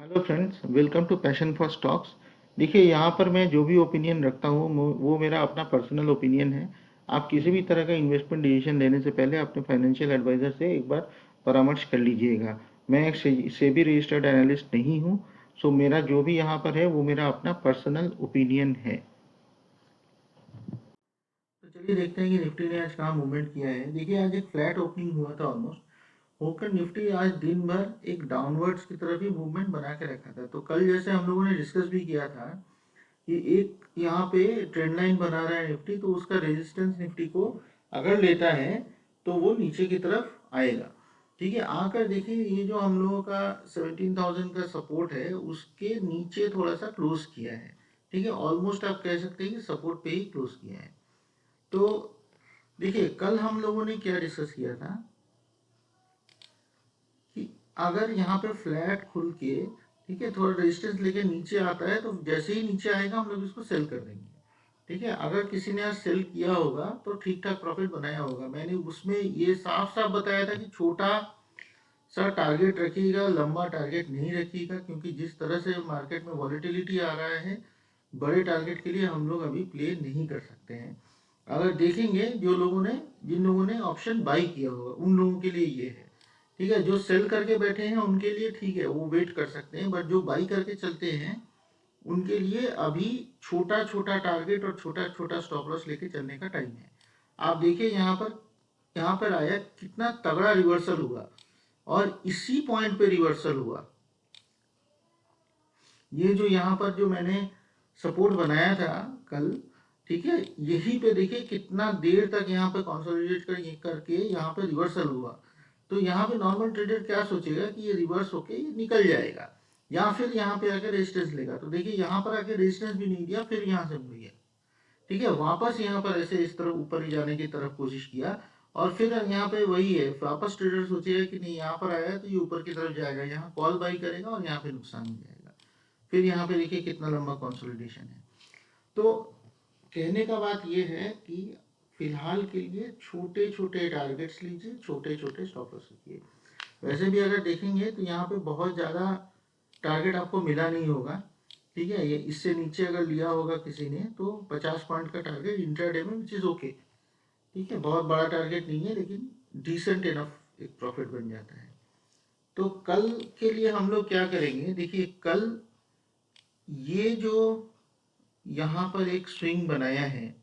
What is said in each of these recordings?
Hello friends, welcome to passion for stocks. देखिए, यहाँ पर मैं जो भी ओपिनियन रखता हूँ वो मेरा अपना पर्सनल ओपिनियन है। आप किसी भी तरह का इन्वेस्टमेंट डिसीजन लेने से पहले अपने फाइनेंशियल एडवाइज़र से एक बार परामर्श कर लीजिएगा। मैं एक सेबी रजिस्टर्ड एनालिस्ट नहीं हूँ। सो मेरा जो भी यहाँ पर है वो मेरा अपना पर्सनल ओपिनियन है। तो चलिए देखते हैं कि निफ्टी ने आज कहाँ मूवमेंट किया है। देखिए, आज एक फ्लैट ओपनिंग हुआ था ऑलमोस्ट, होकर निफ्टी आज दिन भर एक डाउनवर्ड्स की तरफ ही मूवमेंट बना के रखा था। तो कल जैसे हम लोगों ने डिस्कस भी किया था कि एक यहाँ पे ट्रेंड लाइन बना रहा है निफ्टी, तो उसका रेजिस्टेंस निफ्टी को अगर लेता है तो वो नीचे की तरफ आएगा। ठीक है, आकर देखिए ये जो हम लोगों का 17,000 का सपोर्ट है उसके नीचे थोड़ा सा क्लोज किया है। ठीक है, ऑलमोस्ट आप कह सकते हैं कि सपोर्ट पे ही क्लोज किया है। तो देखिए, कल हम लोगों ने क्या डिस्कस किया था कि अगर यहाँ पे फ्लैट खुल के, ठीक है, थोड़ा रेजिस्टेंस लेके नीचे आता है तो जैसे ही नीचे आएगा हम लोग इसको सेल कर देंगे। ठीक है, अगर किसी ने आज सेल किया होगा तो ठीक ठाक प्रॉफिट बनाया होगा। मैंने उसमें ये साफ साफ बताया था कि छोटा सा टारगेट रखिएगा, लंबा टारगेट नहीं रखिएगा, क्योंकि जिस तरह से मार्केट में वॉलेटिलिटी आ रहा है, बड़े टारगेट के लिए हम लोग अभी प्ले नहीं कर सकते हैं। अगर देखेंगे जिन लोगों ने ऑप्शन बाई किया होगा उन लोगों के लिए ये है। ठीक है, जो सेल करके बैठे हैं उनके लिए ठीक है, वो वेट कर सकते हैं, बट जो बाई करके चलते हैं उनके लिए अभी छोटा छोटा टारगेट और छोटा छोटा स्टॉप लॉस लेके चलने का टाइम है। आप देखिए यहाँ पर आया कितना तगड़ा रिवर्सल हुआ और इसी पॉइंट पे रिवर्सल हुआ। ये जो यहाँ पर जो मैंने सपोर्ट बनाया था कल, ठीक है, यही पे देखिए कितना देर तक यहाँ पे कंसोलिडेट करके यहाँ पे रिवर्सल हुआ। तो यहाँ पे नॉर्मल ट्रेडर क्या सोचेगा कि ये रिवर्स होके ये निकल जाएगा या फिर यहाँ पे आके रेजिस्टेंस लेगा। तो देखिए यहाँ पर आके रेजिस्टेंस भी नहीं दिया, फिर यहाँ से मुड़ गया। ठीक है, वापस यहाँ पर ऐसे इस तरफ ऊपर ही जाने की तरफ कोशिश किया और फिर यहाँ पे वही है, वापस ट्रेडर सोचेगा कि नहीं यहाँ पर आया है तो ये ऊपर की तरफ जाएगा, यहाँ कॉल बाई करेगा और यहाँ पे नुकसान हो जाएगा। फिर यहाँ पे देखिए कितना लंबा कंसोलिडेशन है। तो कहने का बात ये है कि फिलहाल के लिए छोटे छोटे टारगेट्स लीजिए, छोटे छोटे स्टॉप लॉस रखिए। वैसे भी अगर देखेंगे तो यहाँ पे बहुत ज़्यादा टारगेट आपको मिला नहीं होगा। ठीक है, ये इससे नीचे अगर लिया होगा किसी ने तो 50 पॉइंट का टारगेट इंट्राडे में, विच इज़ ओके। ठीक है, बहुत बड़ा टारगेट नहीं है लेकिन डिसेंट इनफ एक प्रॉफिट बन जाता है। तो कल के लिए हम लोग क्या करेंगे, देखिए कल ये जो यहाँ पर एक स्विंग बनाया है,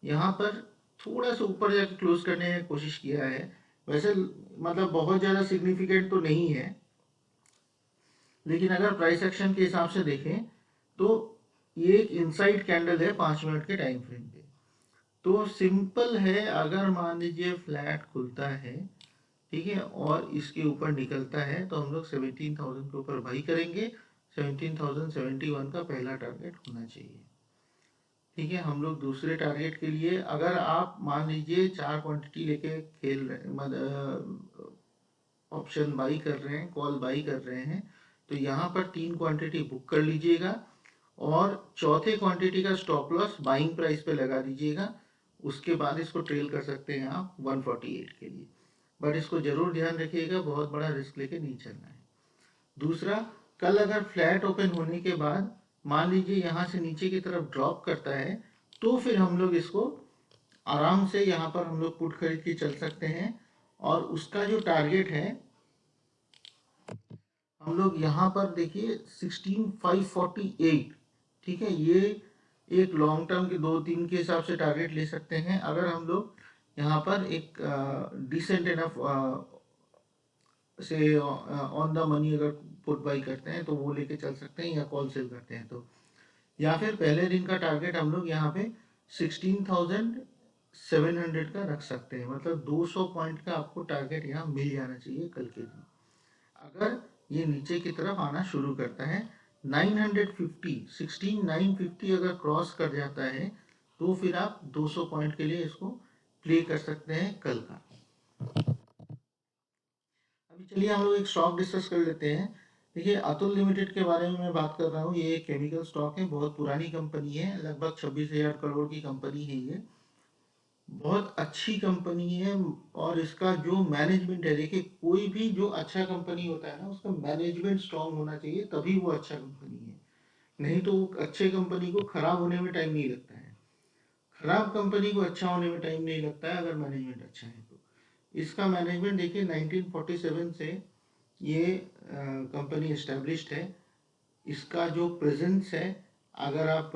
यहाँ पर थोड़ा सा ऊपर जाकर क्लोज करने की कोशिश किया है। वैसे मतलब बहुत ज़्यादा सिग्निफिकेंट तो नहीं है, लेकिन अगर प्राइस एक्शन के हिसाब से देखें तो ये एक इनसाइड कैंडल है 5 मिनट के टाइम फ्रेम पे। तो सिंपल है, अगर मान लीजिए फ्लैट खुलता है, ठीक है, और इसके ऊपर निकलता है तो हम लोग 17,000 के ऊपर बाई करेंगे। 17,071 का पहला टारगेट होना चाहिए। ठीक है, हम लोग दूसरे टारगेट के लिए, अगर आप मान लीजिए 4 क्वांटिटी लेके खेल रहे, ऑप्शन बाई कर रहे हैं, कॉल बाई कर रहे हैं, तो यहाँ पर 3 क्वांटिटी बुक कर लीजिएगा और चौथे क्वांटिटी का स्टॉप लॉस बाइंग प्राइस पे लगा दीजिएगा। उसके बाद इसको ट्रेल कर सकते हैं आप 148 के लिए, बट इसको जरूर ध्यान रखिएगा, बहुत बड़ा रिस्क लेके नहीं चलना है। दूसरा, कल अगर फ्लैट ओपन होने के बाद मान लीजिए यहाँ से नीचे की तरफ ड्रॉप करता है तो फिर हम लोग इसको आराम से यहाँ पर हम लोग पुट खरीद के चल सकते हैं। और उसका जो टारगेट है हम लोग यहाँ पर देखिए 16,548। ठीक है, ये एक लॉन्ग टर्म के 2-3 के हिसाब से टारगेट ले सकते हैं। अगर हम लोग यहाँ पर एक डिसेंट इनफ से ऑन द मनी अगर पुट बाई करते हैं तो वो लेके चल सकते हैं, या कॉल सेल करते हैं तो, या फिर पहले दिन का टारगेट हम लोग यहाँ पे 16,700 का रख सकते हैं। मतलब 200 पॉइंट का आपको टारगेट यहाँ मिल जाना चाहिए कल के दिन। अगर ये नीचे की तरफ आना शुरू करता है 950, 16,950 अगर क्रॉस कर जाता है तो फिर आप 200 पॉइंट के लिए इसको प्ले कर सकते हैं कल का। अभी चलिए हम लोग एक स्टॉक डिस्कस कर लेते हैं। देखिए, अतुल लिमिटेड के बारे में मैं बात कर रहा हूँ। ये एक केमिकल स्टॉक है, बहुत पुरानी कंपनी है, लगभग 26,000 करोड़ की कंपनी है ये। बहुत अच्छी कंपनी है। और इसका जो मैनेजमेंट है, देखिए कोई भी जो अच्छा कंपनी होता है ना, उसका मैनेजमेंट स्ट्रांग होना चाहिए, तभी वो अच्छा कंपनी है। नहीं तो अच्छे कंपनी को खराब होने में टाइम नहीं लगता है। खराब कंपनी को अच्छा होने में टाइम नहीं लगता है अगर मैनेजमेंट अच्छा है तो। इसका मैनेजमेंट देखिए 1947 से ये कंपनी इस्टेब्लिश्ड है। इसका जो प्रेजेंस है, अगर आप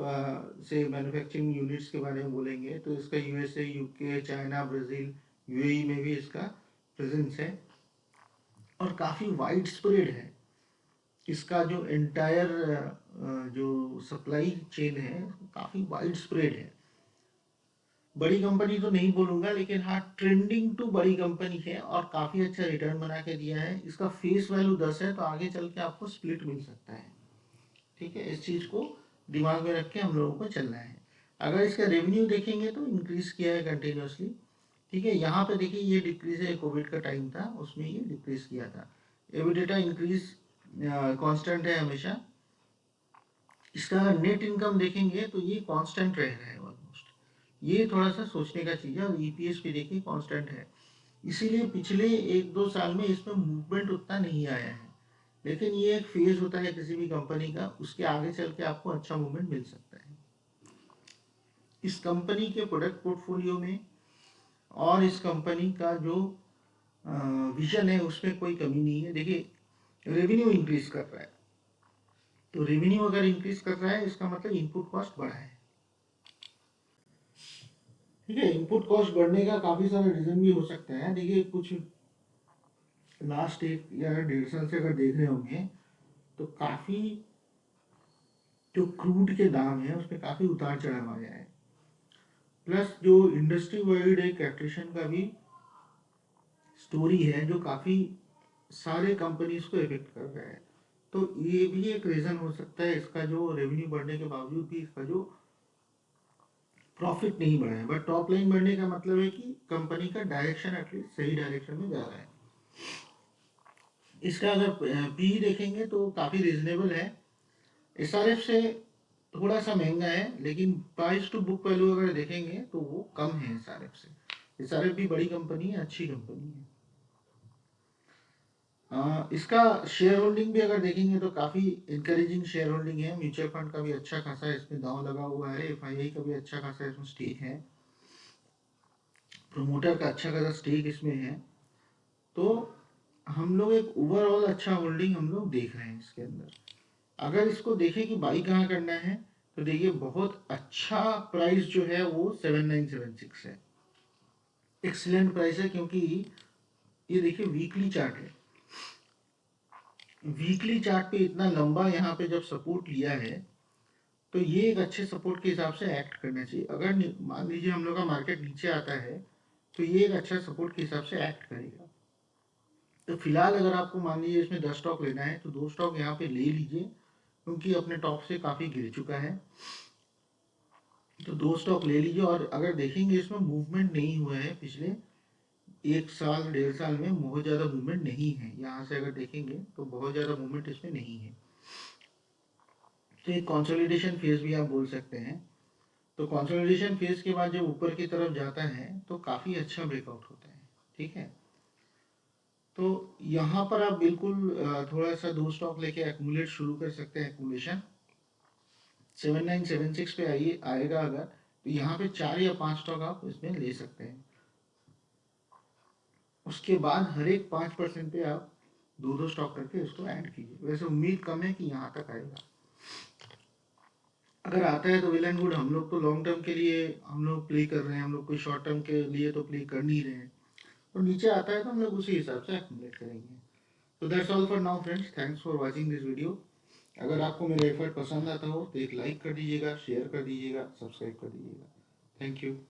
से मैन्युफैक्चरिंग यूनिट्स के बारे में बोलेंगे तो इसका USA, UK, China, Brazil, UAE में भी इसका प्रेजेंस है। और काफ़ी वाइड स्प्रेड है इसका जो एंटायर जो सप्लाई चेन है, काफ़ी वाइड स्प्रेड है। बड़ी कंपनी तो नहीं बोलूँगा, लेकिन हाँ ट्रेंडिंग टू बड़ी कंपनी है और काफ़ी अच्छा रिटर्न बना के दिया है। इसका फेस वैल्यू 10 है, तो आगे चल के आपको स्प्लिट मिल सकता है। ठीक है, इस चीज़ को दिमाग में रख के हम लोगों को चलना है। अगर इसका रेवेन्यू देखेंगे तो इंक्रीज किया है कंटिन्यूसली। ठीक है, यहाँ पे देखिए ये डिक्रीज है, कोविड का टाइम था उसमें ये डिक्रीज किया था। एबिडेटा इंक्रीज कांस्टेंट है हमेशा। इसका नेट इनकम देखेंगे तो ये कांस्टेंट रह रहा है ऑलमोस्ट। ये थोड़ा सा सोचने का चीज़ है। और ईपीएस भी देखिए कांस्टेंट है। इसीलिए पिछले 1-2 साल में इसमें मूवमेंट उतना नहीं आया है। लेकिन ये एक फेज होता है किसी भी कंपनी का, उसके आगे चल के आपको अच्छा मूवमेंट मिल सकता है। इस कंपनी के प्रोडक्ट पोर्टफोलियो में और इस कंपनी का जो विजन है उसमें कोई कमी नहीं है। देखिए रेवेन्यू इंक्रीज कर रहा है, तो रेवेन्यू अगर इंक्रीज कर रहा है इसका मतलब इनपुट कॉस्ट बढ़ा है। ठीक है, इनपुट कॉस्ट बढ़ने का काफ़ी सारा रीज़न भी हो सकता है। देखिए कुछ लास्ट 1 या 1.5 साल से अगर देख रहे होंगे तो काफ़ी जो क्रूड के दाम है उसमें काफ़ी उतार चढ़ाव आया है। प्लस जो इंडस्ट्री वाइड एक एट्रिशन का भी स्टोरी है जो काफ़ी सारे कंपनीज को इफेक्ट कर रहा है। तो ये भी एक रीज़न हो सकता है इसका, जो रेवेन्यू बढ़ने के बावजूद भी इसका जो प्रॉफिट नहीं बढ़ा है। बट टॉप लाइन बढ़ने का मतलब है कि कंपनी का डायरेक्शन एटलीस्ट सही डायरेक्शन में जा रहा है। इसका अगर पी देखेंगे तो काफ़ी रिजनेबल है। एसआरएफ से थोड़ा सा महंगा है, लेकिन प्राइस टू बुक वैल्यू अगर देखेंगे तो वो कम है एसआरएफ से। एसआरएफ भी बड़ी कंपनी है, अच्छी कंपनी है। इसका शेयर होल्डिंग भी अगर देखेंगे तो काफ़ी इंकरेजिंग शेयर होल्डिंग है। म्यूचुअल फंड का भी अच्छा खासा इसमें दांव लगा हुआ है, एफआईआई का भी अच्छा खासा इसमें स्टेक है, प्रोमोटर का अच्छा खासा स्टेक इसमें है। तो हम लोग एक ओवरऑल अच्छा होल्डिंग हम लोग देख रहे हैं इसके अंदर। अगर इसको देखें कि बाई कहाँ करना है, तो देखिए बहुत अच्छा प्राइस जो है वो 7976 है। एक्सीलेंट प्राइस है, क्योंकि ये देखिए वीकली चार्ट है। वीकली चार्ट पे इतना लंबा यहाँ पे जब सपोर्ट लिया है, तो ये एक अच्छे सपोर्ट के हिसाब से एक्ट करना चाहिए। अगर मान लीजिए हम लोग का मार्केट नीचे आता है तो ये एक अच्छा सपोर्ट के हिसाब से एक्ट करेगा। तो फिलहाल अगर आपको मान लीजिए इसमें 10 स्टॉक लेना है तो 2 स्टॉक यहाँ पे ले लीजिए, क्योंकि अपने टॉप से काफ़ी गिर चुका है। तो 2 स्टॉक ले लीजिए। और अगर देखेंगे इसमें मूवमेंट नहीं हुआ है पिछले 1 साल 1.5 साल में, बहुत ज़्यादा मूवमेंट नहीं है। यहाँ से अगर देखेंगे तो बहुत ज़्यादा मूवमेंट इसमें नहीं है। तो एक कंसोलिडेशन फेज भी आप बोल सकते हैं। तो कंसोलिडेशन फेज के बाद जब ऊपर की तरफ जाता है तो काफ़ी अच्छा ब्रेकआउट होता है। ठीक है, तो यहाँ पर आप बिल्कुल थोड़ा सा 2 स्टॉक लेके एक्यूमुलेट शुरू कर सकते हैं। एक्यूमुलेशन 7976 पे आएगा अगर, तो यहाँ पे 4 या 5 स्टॉक आप इसमें ले सकते हैं। उसके बाद हर एक 5% पे आप 2-2 स्टॉक करके इसको ऐड कीजिए। वैसे उम्मीद कम है कि यहाँ तक आएगा। अगर आता है तो वेल एंड गुड। हम लोग तो लॉन्ग टर्म के लिए हम लोग प्ले कर रहे हैं, हम लोग कोई शॉर्ट टर्म के लिए तो प्ले कर नहीं रहे हैं। तो नीचे आता है तो हम लोग उसी हिसाब से एक्यूमुलेट करेंगे। तो that's all for now friends, thanks for watching this video. अगर आपको मेरा एफर्ट पसंद आता हो तो एक लाइक कर दीजिएगा, शेयर कर दीजिएगा, सब्सक्राइब कर दीजिएगा। Thank you.